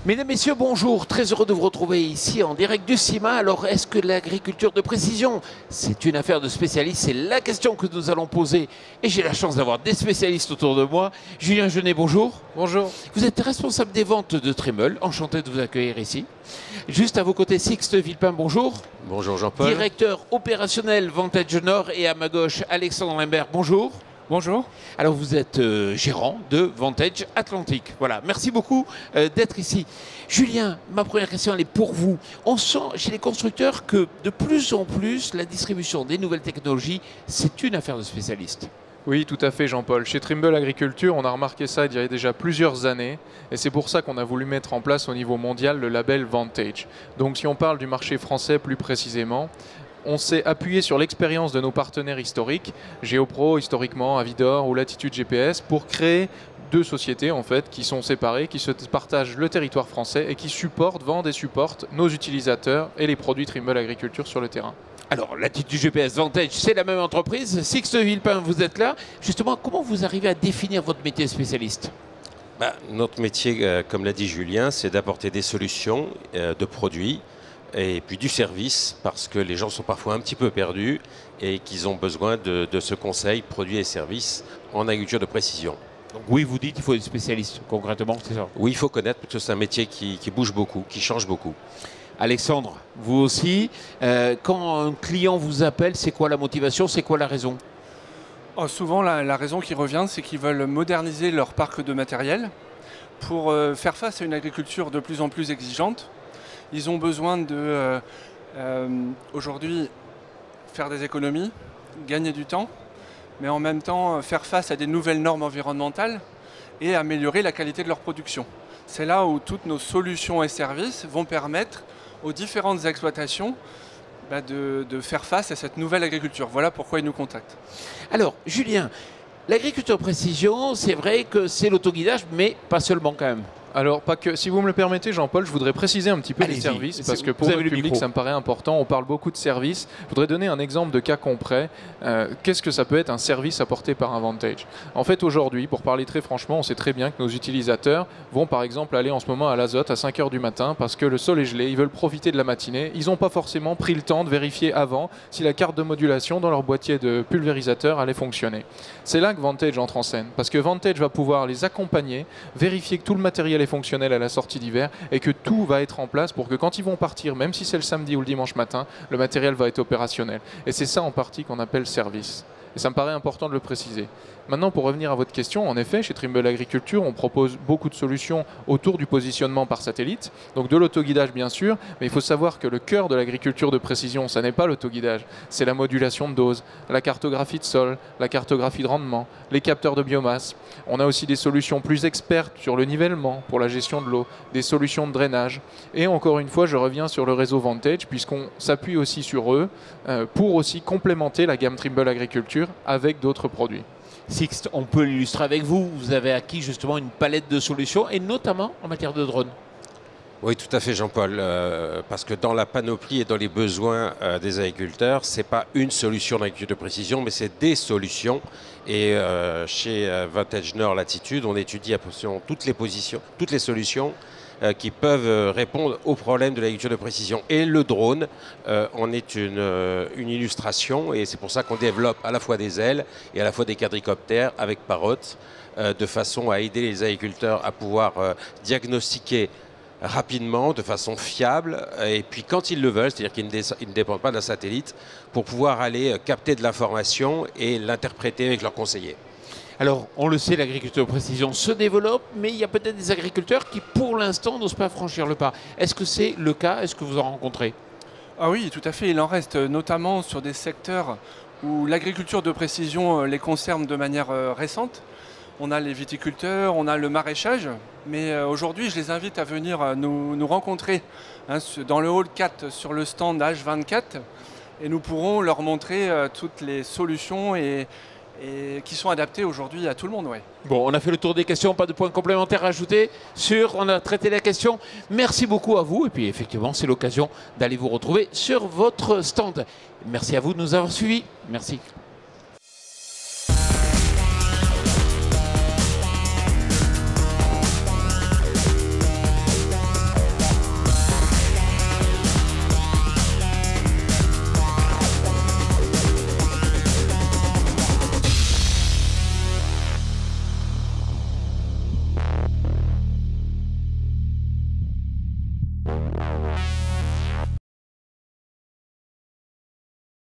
Mesdames, Messieurs, bonjour. Très heureux de vous retrouver ici en direct du CIMA. Alors, est-ce que l'agriculture de précision, c'est une affaire de spécialistes? C'est la question que nous allons poser. Et j'ai la chance d'avoir des spécialistes autour de moi. Julien Genet, bonjour. Bonjour. Vous êtes responsable des ventes de Trimble. Enchanté de vous accueillir ici. Juste à vos côtés, Sixte Villepin, bonjour. Bonjour Jean-Paul. Directeur opérationnel Vantage Nord. Et à ma gauche, Alexandre Limbert, bonjour. Bonjour. Alors vous êtes gérant de Vantage Atlantique. Voilà, merci beaucoup d'être ici. Julien, ma première question elle est pour vous. On sent chez les constructeurs que de plus en plus la distribution des nouvelles technologies, c'est une affaire de spécialistes. Oui, tout à fait Jean-Paul. Chez Trimble Agriculture, on a remarqué ça il y a déjà plusieurs années et c'est pour ça qu'on a voulu mettre en place au niveau mondial le label Vantage. Donc si on parle du marché français plus précisément, on s'est appuyé sur l'expérience de nos partenaires historiques, GeoPro historiquement, Avidor ou Latitude GPS, pour créer deux sociétés en fait qui sont séparées, qui se partagent le territoire français et qui supportent, vendent et supportent nos utilisateurs et les produits Trimble Agriculture sur le terrain. Alors, Latitude GPS Vantage, c'est la même entreprise. Sixte Villepin, vous êtes là. Justement, comment vous arrivez à définir votre métier spécialiste ? Notre métier, comme l'a dit Julien, c'est d'apporter des solutions de produits et puis du service, parce que les gens sont parfois un petit peu perdus et qu'ils ont besoin de ce conseil, produits et services en agriculture de précision. Donc oui, vous dites qu'il faut être spécialiste, concrètement, c'est ça? Oui, il faut connaître, parce que c'est un métier qui bouge beaucoup, qui change beaucoup. Alexandre, vous aussi, quand un client vous appelle, c'est quoi la motivation, c'est quoi la raison? Souvent, la raison qui revient, c'est qu'ils veulent moderniser leur parc de matériel pour faire face à une agriculture de plus en plus exigeante. Ils ont besoin de, aujourd'hui, faire des économies, gagner du temps, mais en même temps faire face à des nouvelles normes environnementales et améliorer la qualité de leur production. C'est là où toutes nos solutions et services vont permettre aux différentes exploitations de faire face à cette nouvelle agriculture. Voilà pourquoi ils nous contactent. Alors, Julien, l'agriculture précision, c'est vrai que c'est l'autoguidage, mais pas seulement quand même. Alors, pas que, si vous me le permettez, Jean-Paul, je voudrais préciser un petit peu les Allez-y, services, parce que pour le public, ça me paraît important. On parle beaucoup de services. Je voudrais donner un exemple de cas concret. Qu'est-ce que ça peut être un service apporté par un Vantage? En fait, aujourd'hui, pour parler très franchement, on sait très bien que nos utilisateurs vont, par exemple, aller en ce moment à l'Azote à 5 h du matin parce que le sol est gelé, ils veulent profiter de la matinée. Ils n'ont pas forcément pris le temps de vérifier avant si la carte de modulation dans leur boîtier de pulvérisateur allait fonctionner. C'est là que Vantage entre en scène, parce que Vantage va pouvoir les accompagner, vérifier que tout le matériel est fonctionnel à la sortie d'hiver et que tout va être en place pour que quand ils vont partir, même si c'est le samedi ou le dimanche matin, le matériel va être opérationnel. Et c'est ça en partie qu'on appelle service. Et ça me paraît important de le préciser. Maintenant, pour revenir à votre question, en effet, chez Trimble Agriculture, on propose beaucoup de solutions autour du positionnement par satellite, donc de l'autoguidage bien sûr, mais il faut savoir que le cœur de l'agriculture de précision, ça n'est pas l'autoguidage, c'est la modulation de dose, la cartographie de sol, la cartographie de rendement, les capteurs de biomasse. On a aussi des solutions plus expertes sur le nivellement pour la gestion de l'eau, des solutions de drainage. Et encore une fois, je reviens sur le réseau Vantage, puisqu'on s'appuie aussi sur eux pour aussi complémenter la gamme Trimble Agriculture avec d'autres produits. Sixte, on peut l'illustrer avec vous. Vous avez acquis justement une palette de solutions, et notamment en matière de drones. Oui, tout à fait Jean-Paul, parce que dans la panoplie et dans les besoins des agriculteurs, ce n'est pas une solution d'agriculture de précision, mais c'est des solutions. Et chez Vantage Nord Latitude, on étudie toutes les solutions qui peuvent répondre aux problèmes de l'agriculture de précision. Et le drone en est une illustration, et c'est pour ça qu'on développe à la fois des ailes et à la fois des quadricoptères avec Parrot, de façon à aider les agriculteurs à pouvoir diagnostiquer rapidement, de façon fiable, et puis quand ils le veulent, c'est-à-dire qu'ils ne dépendent pas d'un satellite, pour pouvoir aller capter de l'information et l'interpréter avec leurs conseillers. Alors, on le sait, l'agriculture de précision se développe, mais il y a peut-être des agriculteurs qui, pour l'instant, n'osent pas franchir le pas. Est-ce que c'est le cas? Est-ce que vous en rencontrez? Ah oui, tout à fait. Il en reste, notamment sur des secteurs où l'agriculture de précision les concerne de manière récente. On a les viticulteurs, on a le maraîchage, mais aujourd'hui, je les invite à venir nous rencontrer dans le hall 4 sur le stand H24, et nous pourrons leur montrer toutes les solutions et qui sont adaptés aujourd'hui à tout le monde. Ouais. Bon, on a fait le tour des questions, pas de points complémentaires à ajouter. On a traité la question. Merci beaucoup à vous. Et puis effectivement, c'est l'occasion d'aller vous retrouver sur votre stand. Merci à vous de nous avoir suivis. Merci.